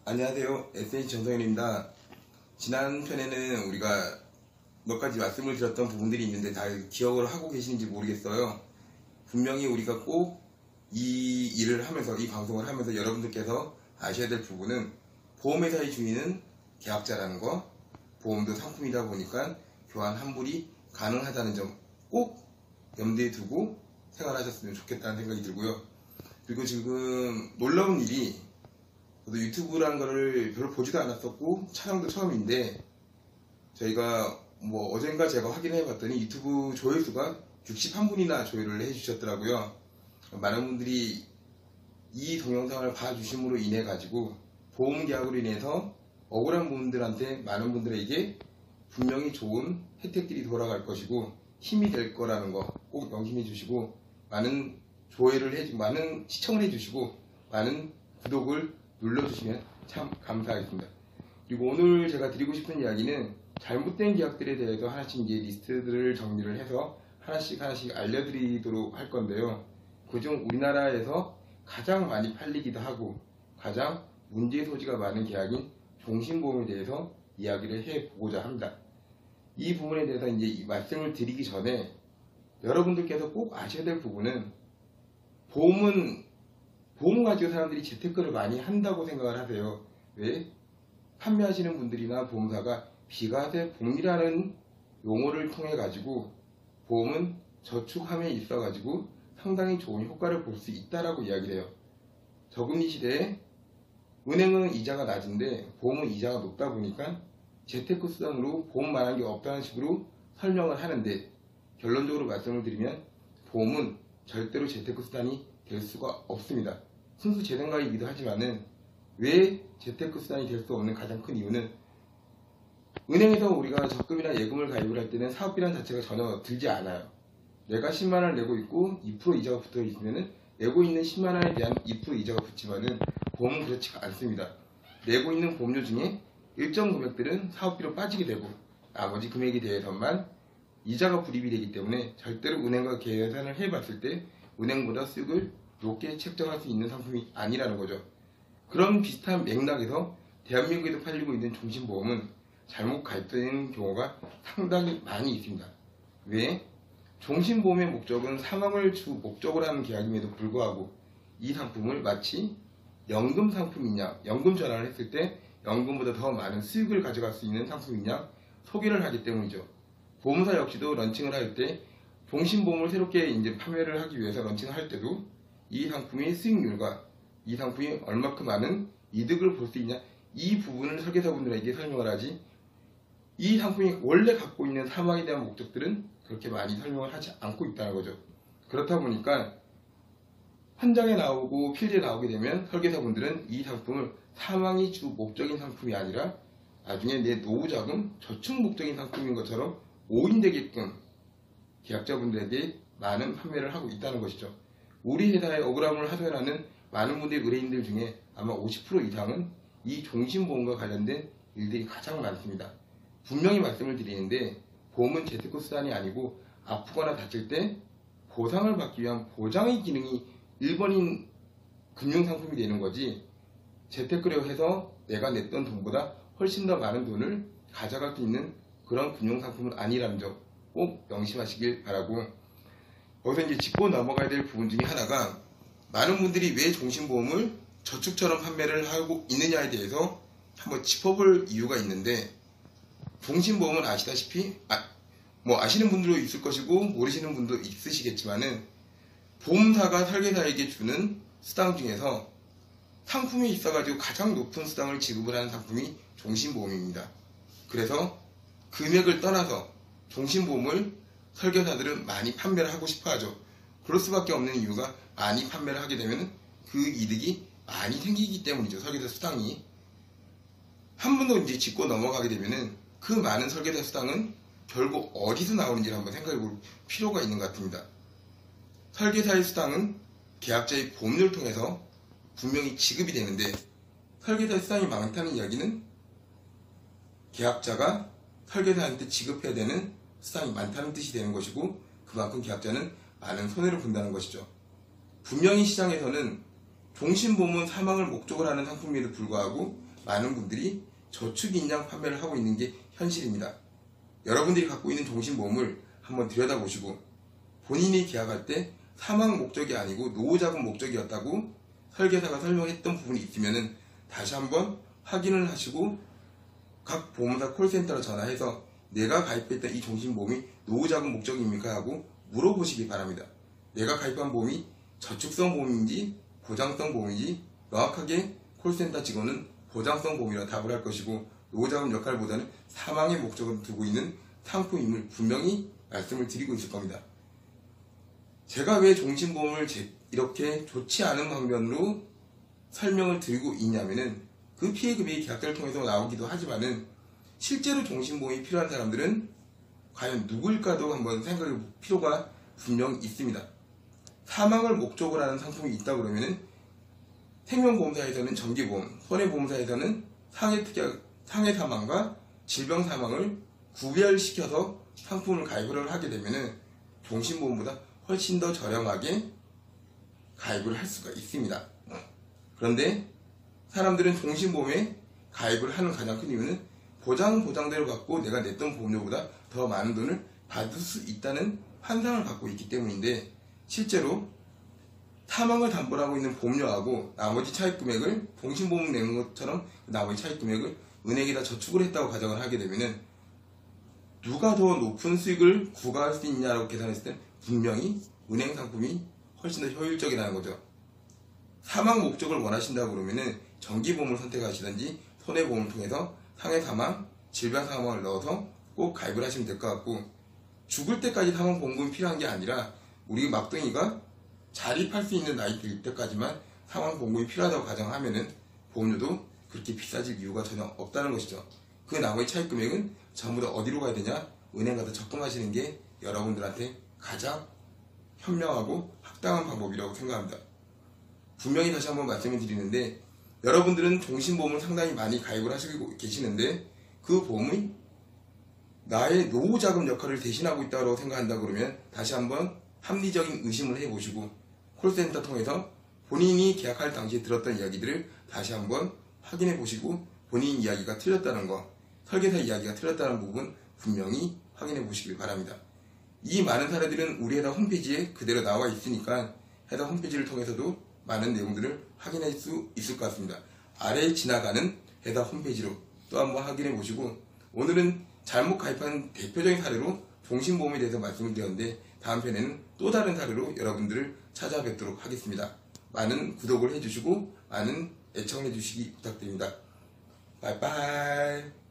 안녕하세요. SH 전성현입니다. 지난 편에는 우리가 몇 가지 말씀을 드렸던 부분들이 있는데 다 기억을 하고 계시는지 모르겠어요. 분명히 우리가 꼭 이 일을 하면서, 이 방송을 하면서 여러분들께서 아셔야 될 부분은 보험회사의 주인은 계약자라는 거, 보험도 상품이다 보니까 교환 환불이 가능하다는 점 꼭 염두에 두고 생활하셨으면 좋겠다는 생각이 들고요. 그리고 지금 놀라운 일이, 저도 유튜브라는 거를 별로 보지도 않았었고 촬영도 처음인데, 저희가 어젠가 제가 확인해 봤더니 유튜브 조회수가 61분이나 조회를 해주셨더라고요. 많은 분들이 이 동영상을 봐주심으로 인해 가지고 보험 계약으로 인해서 억울한 분들한테, 많은 분들에게 분명히 좋은 혜택들이 돌아갈 것이고 힘이 될 거라는 거 꼭 명심해 주시고, 많은 많은 시청을 해주시고 많은 구독을 눌러주시면 참 감사하겠습니다. 그리고 오늘 제가 드리고 싶은 이야기는 잘못된 계약들에 대해서 하나씩 이제 리스트들을 정리를 해서 하나씩 알려드리도록 할 건데요. 그중 우리나라에서 가장 많이 팔리기도 하고 가장 문제 소지가 많은 계약인 종신보험에 대해서 이야기를 해보고자 합니다. 이 부분에 대해서 이제 말씀을 드리기 전에 여러분들께서 꼭 아셔야 될 부분은, 보험 가지고 사람들이 재테크를 많이 한다고 생각을 하세요. 왜? 판매하시는 분들이나 보험사가 비과세 복리라는 용어를 통해 가지고 보험은 저축함에 있어 가지고 상당히 좋은 효과를 볼 수 있다라고 이야기를 해요. 저금리 시대에 은행은 이자가 낮은데 보험은 이자가 높다 보니까 재테크 수단으로 보험만한 게 없다는 식으로 설명을 하는데, 결론적으로 말씀을 드리면 보험은 절대로 재테크 수단이 될 수가 없습니다. 순수 재생가이기도 하지만은, 왜 재테크 수단이 될 수 없는 가장 큰 이유는, 은행에서 우리가 적금이나 예금을 가입을 할 때는 사업비란 자체가 전혀 들지 않아요. 내가 10만원을 내고 있고 2% 이자가 붙어 있으면은 내고 있는 10만원에 대한 2% 이자가 붙지만은 보험은 그렇지가 않습니다. 내고 있는 보험료 중에 일정 금액들은 사업비로 빠지게 되고 나머지 금액에 대해서만 이자가 불입이 되기 때문에 절대로 은행과 계산을 해봤을 때 은행보다 수익을 높게 책정할 수 있는 상품이 아니라는 거죠. 그런 비슷한 맥락에서 대한민국에도 팔리고 있는 종신보험은 잘못 가입되는 경우가 상당히 많이 있습니다. 왜? 종신보험의 목적은 사망을 주 목적으로 하는 계약임에도 불구하고 이 상품을 마치 연금 상품이냐, 연금 전환을 했을 때 연금보다 더 많은 수익을 가져갈 수 있는 상품이냐 소개를 하기 때문이죠. 보험사 역시도 런칭을 할 때 종신보험을 새롭게 이제 판매를 하기 위해서 런칭을 할 때도 이 상품의 수익률과 이 상품이 얼마큼 많은 이득을 볼 수 있냐, 이 부분을 설계사분들에게 설명을 하지, 이 상품이 원래 갖고 있는 사망에 대한 목적들은 그렇게 많이 설명을 하지 않고 있다는 거죠. 그렇다 보니까 현장에 나오고 필드에 나오게 되면 설계사분들은 이 상품을 사망이 주 목적인 상품이 아니라 나중에 내 노후자금 저축 목적인 상품인 것처럼 오인되게끔 계약자분들에게 많은 판매를 하고 있다는 것이죠. 우리 회사에 억울함을 하소연하는 많은 분들의 의뢰인들 중에 아마 50% 이상은 이 종신보험과 관련된 일들이 가장 많습니다. 분명히 말씀을 드리는데, 보험은 재테크 수단이 아니고 아프거나 다칠 때 보상을 받기 위한 보장의 기능이 1번인 금융상품이 되는 거지, 재테크를 해서 내가 냈던 돈보다 훨씬 더 많은 돈을 가져갈 수 있는 그런 금융상품은 아니라는 점 꼭 명심하시길 바라고, 여기서 이제 짚고 넘어가야 될 부분 중에 하나가, 많은 분들이 왜 종신보험을 저축처럼 판매를 하고 있느냐에 대해서 한번 짚어볼 이유가 있는데, 종신보험은 아시다시피 아시는 분들도 있을 것이고 모르시는 분도 있으시겠지만은, 보험사가 설계사에게 주는 수당 중에서 상품이 있어가지고 가장 높은 수당을 지급을 하는 상품이 종신보험입니다. 그래서 금액을 떠나서 종신보험을 설계사들은 많이 판매를 하고 싶어 하죠. 그럴 수밖에 없는 이유가, 많이 판매를 하게 되면 그 이득이 많이 생기기 때문이죠. 설계사 수당이 한 번 더 이제 짚고 넘어가게 되면은 그 많은 설계사 수당은 결국 어디서 나오는지를 한번 생각해 볼 필요가 있는 것 같습니다. 설계사의 수당은 계약자의 보험료를 통해서 분명히 지급이 되는데, 설계사의 수당이 많다는 이야기는 계약자가 설계사한테 지급해야 되는 수당이 많다는 뜻이 되는 것이고, 그만큼 계약자는 많은 손해를 본다는 것이죠. 분명히 시장에서는 종신보험은 사망을 목적으로 하는 상품임에도 불구하고 많은 분들이 저축인양 판매를 하고 있는 게 현실입니다. 여러분들이 갖고 있는 종신보험을 한번 들여다보시고 본인이 계약할 때 사망 목적이 아니고 노후자금 목적이었다고 설계사가 설명했던 부분이 있으면 다시 한번 확인을 하시고 각 보험사 콜센터로 전화해서 내가 가입했던 이 종신보험이 노후자금 목적입니까? 하고 물어보시기 바랍니다. 내가 가입한 보험이 저축성 보험인지 보장성 보험인지 명확하게 콜센터 직원은 보장성 보험이라 답을 할 것이고 노후자금 역할보다는 사망의 목적을 두고 있는 상품임을 분명히 말씀을 드리고 있을 겁니다. 제가 왜 종신보험을 이렇게 좋지 않은 방면으로 설명을 드리고 있냐면은 그 피해금액이 계약서를 통해서 나오기도 하지만은 실제로 종신보험이 필요한 사람들은 과연 누구일까도 한번 생각해 볼 필요가 분명 있습니다. 사망을 목적으로 하는 상품이 있다 그러면은 생명보험사에서는 정기보험, 손해보험사에서는 상해 사망과 질병 사망을 구별시켜서 상품을 가입을 하게 되면은 종신보험보다 훨씬 더 저렴하게 가입을 할 수가 있습니다. 그런데 사람들은 종신보험에 가입을 하는 가장 큰 이유는 보장대로 받고 내가 냈던 보험료보다 더 많은 돈을 받을 수 있다는 환상을 갖고 있기 때문인데 실제로 사망을 담보로 하고 있는 보험료하고 나머지 차입금액을 종신보험 내는 것처럼 나머지 차입금액을 은행에다 저축을 했다고 가정을 하게 되면은 누가 더 높은 수익을 구가할 수 있냐라고 계산했을 때 분명히 은행 상품이 훨씬 더 효율적이라는 거죠. 사망 목적을 원하신다고 그러면은 정기보험을 선택하시든지 손해보험을 통해서 상해 사망, 질병 사망을 넣어서 꼭 가입을 하시면 될 것 같고 죽을 때까지 사망보험금이 필요한 게 아니라 우리 막둥이가 자립할 수 있는 나이 될 때까지만 사망보험금이 필요하다고 가정하면은 보험료도 그렇게 비싸질 이유가 전혀 없다는 것이죠. 그 나머지 차입금액은 전부 다 어디로 가야 되냐? 은행 가서 적금하시는 게 여러분들한테 가장 현명하고 합당한 방법이라고 생각합니다. 분명히 다시 한번 말씀을 드리는데 여러분들은 종신보험을 상당히 많이 가입을 하시고 계시는데 그 보험이 나의 노후자금 역할을 대신하고 있다고 생각한다 그러면 다시 한번 합리적인 의심을 해보시고 콜센터 통해서 본인이 계약할 당시에 들었던 이야기들을 다시 한번 확인해 보시고 본인 이야기가 틀렸다는 거, 설계사 이야기가 틀렸다는 부분 분명히 확인해 보시길 바랍니다. 이 많은 사례들은 우리 회사 홈페이지에 그대로 나와 있으니까 회사 홈페이지를 통해서도 많은 내용들을 확인할 수 있을 것 같습니다. 아래에 지나가는 회사 홈페이지로 또 한번 확인해 보시고 오늘은 잘못 가입한 대표적인 사례로 종신보험에 대해서 말씀을 드렸는데 다음 편에는 또 다른 사례로 여러분들을 찾아뵙도록 하겠습니다. 많은 구독을 해주시고 많은 애청해 주시기 부탁드립니다. 바이바이.